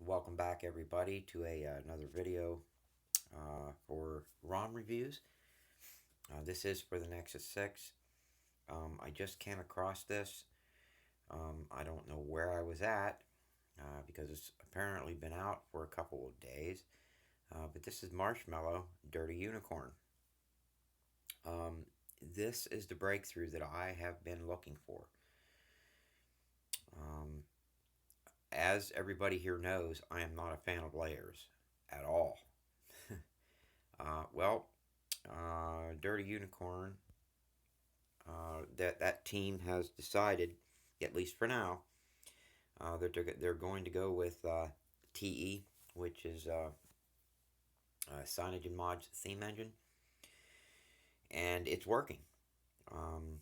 Welcome back, everybody, to another video for ROM reviews. This is for the Nexus 6. I just came across this. I don't know where I was at because it's apparently been out for a couple of days. But this is Marshmallow, Dirty Unicorn. This is the breakthrough that I have been looking for. Um, as everybody here knows, I am not a fan of layers at all. Well, Dirty Unicorn, that team has decided, at least for now, that they're going to go with TE, which is Signage and Mods theme engine, and it's working. Um,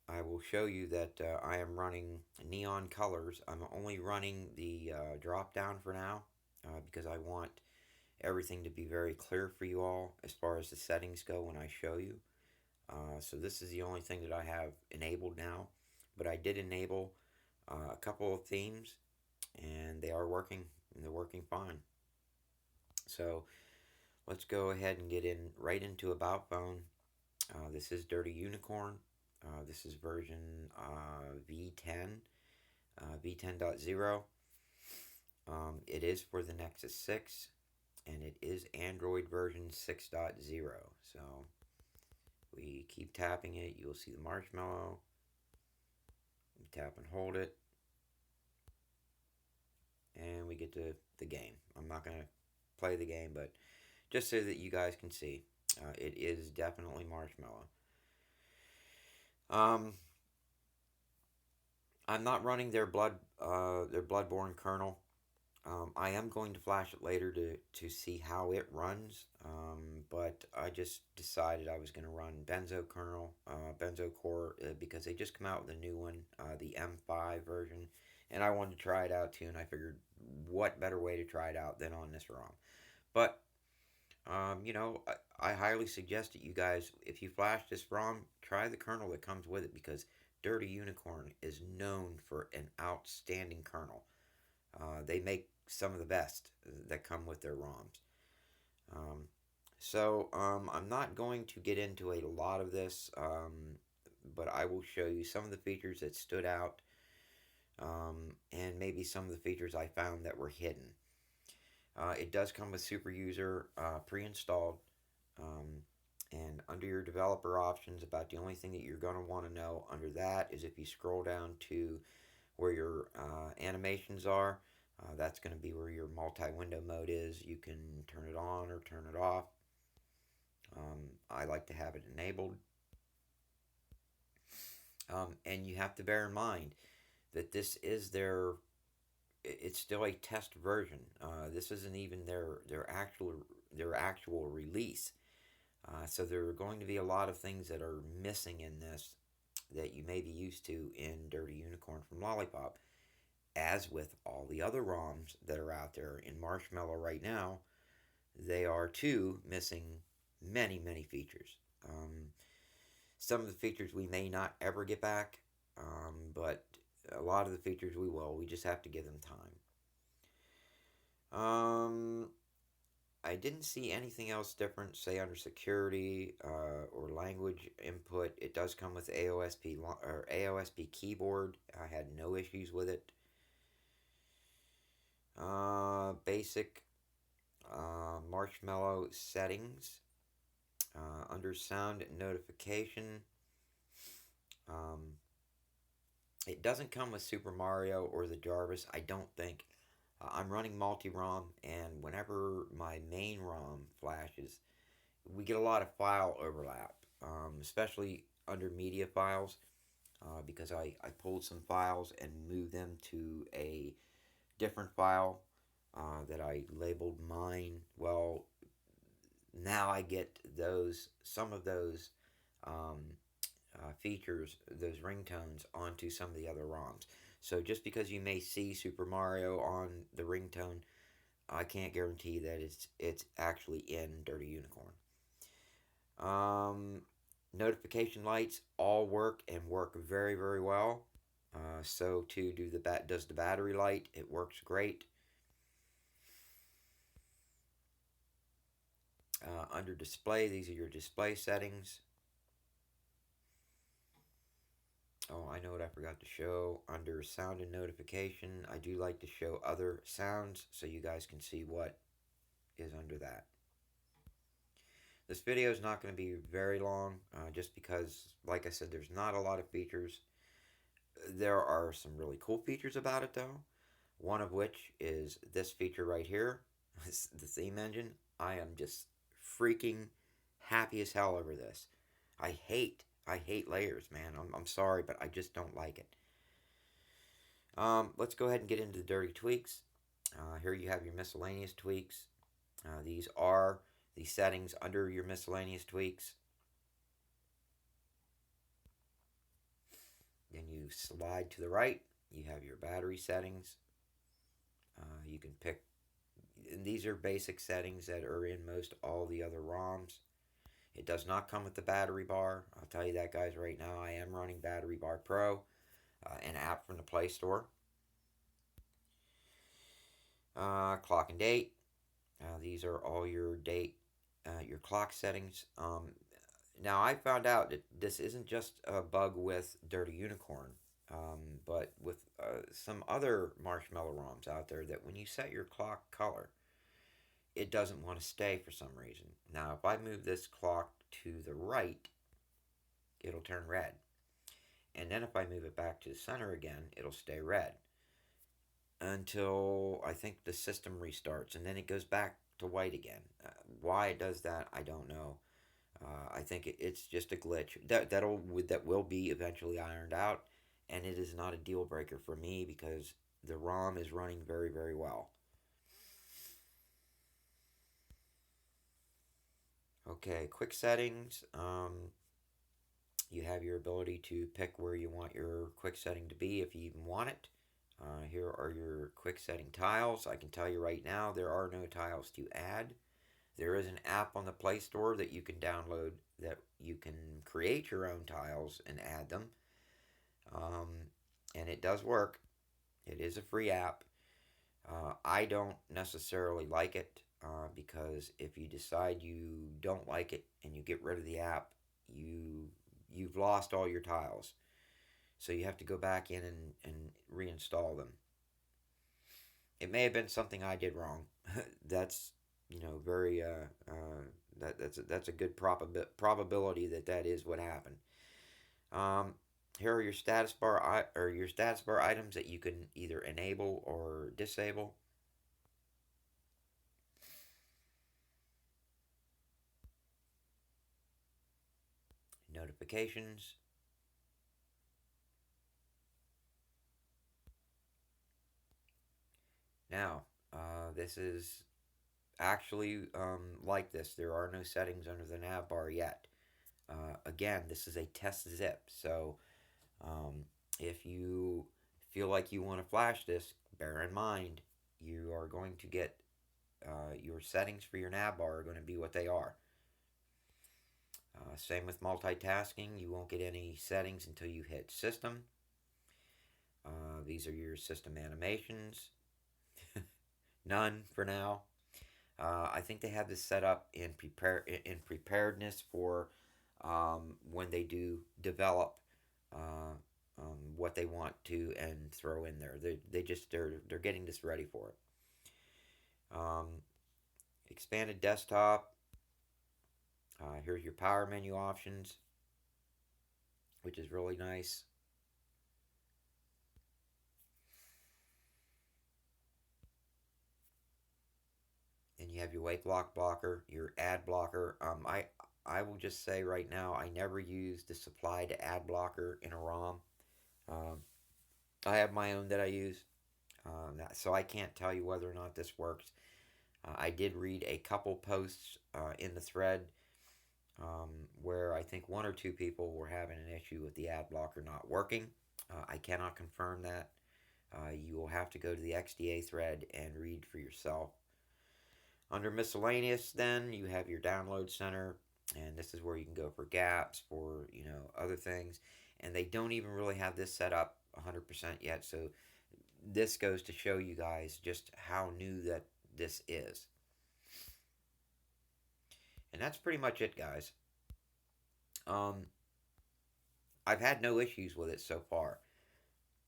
I will show you that I am running neon colors. I'm only running the drop down for now because I want everything to be very clear for you all as far as the settings go when I show you. So this is the only thing that I have enabled now, but I did enable a couple of themes, and they are working, and they're working fine. So let's go ahead and get right into About Phone. This is Dirty Unicorn. This is version V10, V10.0. It is for the Nexus 6, and it is Android version 6.0. So we keep tapping it, you'll see the marshmallow. We tap and hold it, and we get to the game. I'm not going to play the game, but just so that you guys can see, it is definitely marshmallow. I'm not running their Bloodborne kernel. I am going to flash it later to see how it runs, but I just decided I was going to run Benzo kernel, Benzo core, because they just come out with a new one, the M5 version, and I wanted to try it out too, and I figured what better way to try it out than on this ROM. But, I highly suggest that you guys, if you flash this ROM, try the kernel that comes with it, because Dirty Unicorn is known for an outstanding kernel. They make some of the best that come with their ROMs. I'm not going to get into a lot of this, but I will show you some of the features that stood out, and maybe some of the features I found that were hidden. It does come with Super User pre-installed, and under your developer options, about the only thing that you're going to want to know under that is if you scroll down to where your animations are. That's going to be where your multi-window mode is. You can turn it on or turn it off. I like to have it enabled. And you have to bear in mind that this is it's still a test version. This isn't even their actual release. So there are going to be a lot of things that are missing in this that you may be used to in Dirty Unicorn from Lollipop. As with all the other ROMs that are out there in Marshmallow right now, they are too missing many, many features. Some of the features we may not ever get back, but a lot of the features we will. We just have to give them time. I didn't see anything else different, say under security or language input. It does come with AOSP keyboard. I had no issues with it. Basic marshmallow settings. Under sound notification, it doesn't come with Super Mario or the Jarvis, I don't think. I'm running multi-ROM, and whenever my main ROM flashes, we get a lot of file overlap, especially under media files, because I pulled some files and moved them to a different file that I labeled mine. Well, now I get some of those features, those ringtones, onto some of the other ROMs. So just because you may see Super Mario on the ringtone, I can't guarantee that it's actually in Dirty Unicorn. Notification lights all work and work very, very well. So too does the battery light. It works great. Under display, these are your display settings. Oh, I know what I forgot to show. Under sound and notification, I do like to show other sounds so you guys can see what is under that. This video is not going to be very long, just because, like I said, there's not a lot of features. There are some really cool features about it, though. One of which is this feature right here, the theme engine. I am just freaking happy as hell over this. I hate layers, man. I'm sorry, but I just don't like it. Let's go ahead and get into the dirty tweaks. Here you have your miscellaneous tweaks. These are the settings under your miscellaneous tweaks. Then you slide to the right. You have your battery settings. You can pick. These are basic settings that are in most all the other ROMs. It does not come with the battery bar. I'll tell you that, guys, right now. I am running Battery Bar Pro, an app from the Play Store. Clock and date. These are all your date, your clock settings. Now, I found out that this isn't just a bug with Dirty Unicorn, but with some other Marshmallow ROMs out there, that when you set your clock color, it doesn't want to stay for some reason. Now, if I move this clock to the right, it'll turn red. And then if I move it back to the center again, it'll stay red. Until I think the system restarts, and then it goes back to white again. Why it does that, I don't know. I think it's just a glitch. That will be eventually ironed out, and it is not a deal breaker for me because the ROM is running very, very well. Okay, quick settings. You have your ability to pick where you want your quick setting to be if you even want it. Here are your quick setting tiles. I can tell you right now there are no tiles to add. There is an app on the Play Store that you can download that you can create your own tiles and add them. And it does work. It is a free app. I don't necessarily like it because if you decide you don't like it and you get rid of the app, you've lost all your tiles. So you have to go back in and reinstall them. It may have been something I did wrong. That's very that's a good probability that is what happened. Here are your status bar items that you can either enable or disable. Notifications. Now, this is actually like this. There are no settings under the nav bar yet. Again, this is a test zip, so if you feel like you want to flash this, bear in mind you are going to get your settings for your nav bar are going to be what they are. Same with multitasking. You won't get any settings until you hit system. These are your system animations. None for now. I think they have this set up in preparedness for when they do develop what they want to and throw in there. They're getting this ready for it. Expanded desktop. Here's your power menu options, which is really nice. And you have your wake lock blocker, your ad blocker. I will just say right now, I never use the supplied ad blocker in a ROM. I have my own that I use, so I can't tell you whether or not this works. I did read a couple posts in the thread where I think one or two people were having an issue with the ad blocker not working. I cannot confirm that. You will have to go to the XDA thread and read for yourself. Under miscellaneous, then you have your download center, and this is where you can go for gaps, for other things. And they don't even really have this set up 100% yet. So this goes to show you guys just how new that this is. And that's pretty much it, guys. Um, I've had no issues with it so far,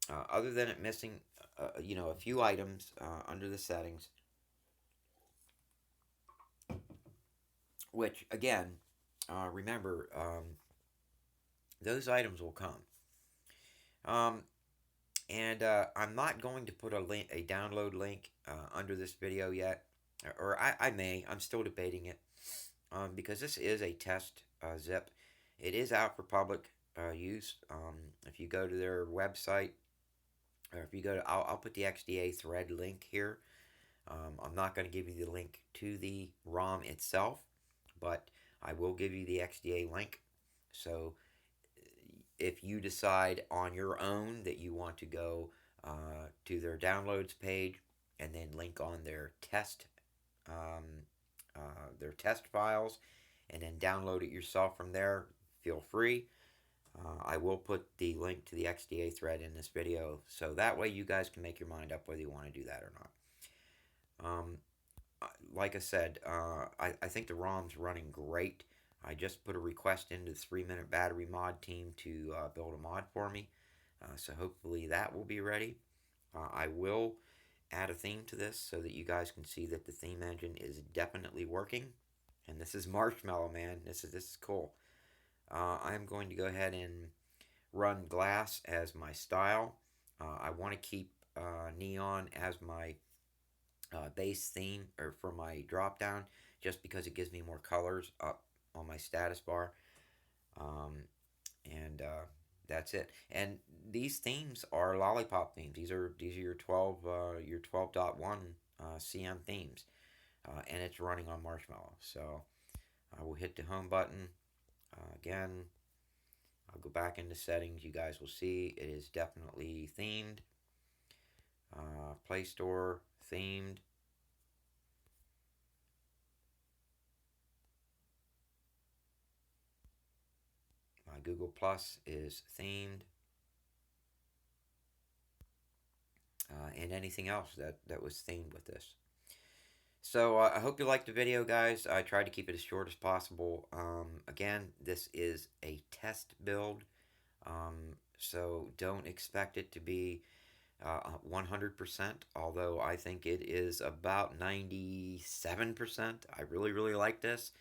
other than it missing, a few items under the settings, which again, remember, those items will come. Um, and I'm not going to put a download link under this video yet, or I may. I'm still debating it, because this is a test zip. It is out for public use. If you go to their website, or if you go to, I'll put the XDA thread link here. I'm not going to give you the link to the ROM itself, but I will give you the XDA link. So if you decide on your own that you want to go to their downloads page and then link on um, their test files and then download it yourself from there, feel free. I will put the link to the XDA thread in this video, so that way you guys can make your mind up whether you want to do that or not. Like I said, I think the ROM's running great. I just put a request into the 3-minute battery mod team to build a mod for me, so hopefully that will be ready. I will add a theme to this so that you guys can see that the theme engine is definitely working. And this is Marshmallow, man. This is cool. I'm going to go ahead and run glass as my style. I want to keep neon as my base theme, or for my drop down, just because it gives me more colors up on my status bar. Um, and that's it. And these themes are lollipop themes. These are your 12.1 CM themes, and it's running on Marshmallow. So I will hit the home button again. I'll go back into settings. You guys will see it is definitely themed. Play Store themed. My Google Plus is themed. And anything else that was themed with this. So I hope you liked the video, guys. I tried to keep it as short as possible. Again, this is a test build, so don't expect it to be 100%, although I think it is about 97%. I really, really like this.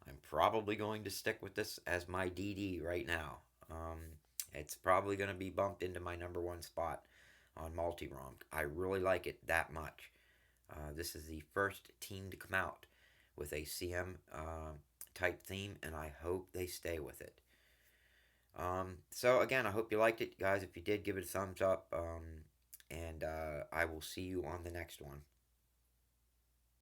I'm probably going to stick with this as my DD right now. It's probably going to be bumped into my #1 spot on multi-ROM. I really like it that much. This is the first team to come out with a CM type theme, and I hope they stay with it. So again, I hope you liked it, guys. If you did, give it a thumbs up, and I will see you on the next one.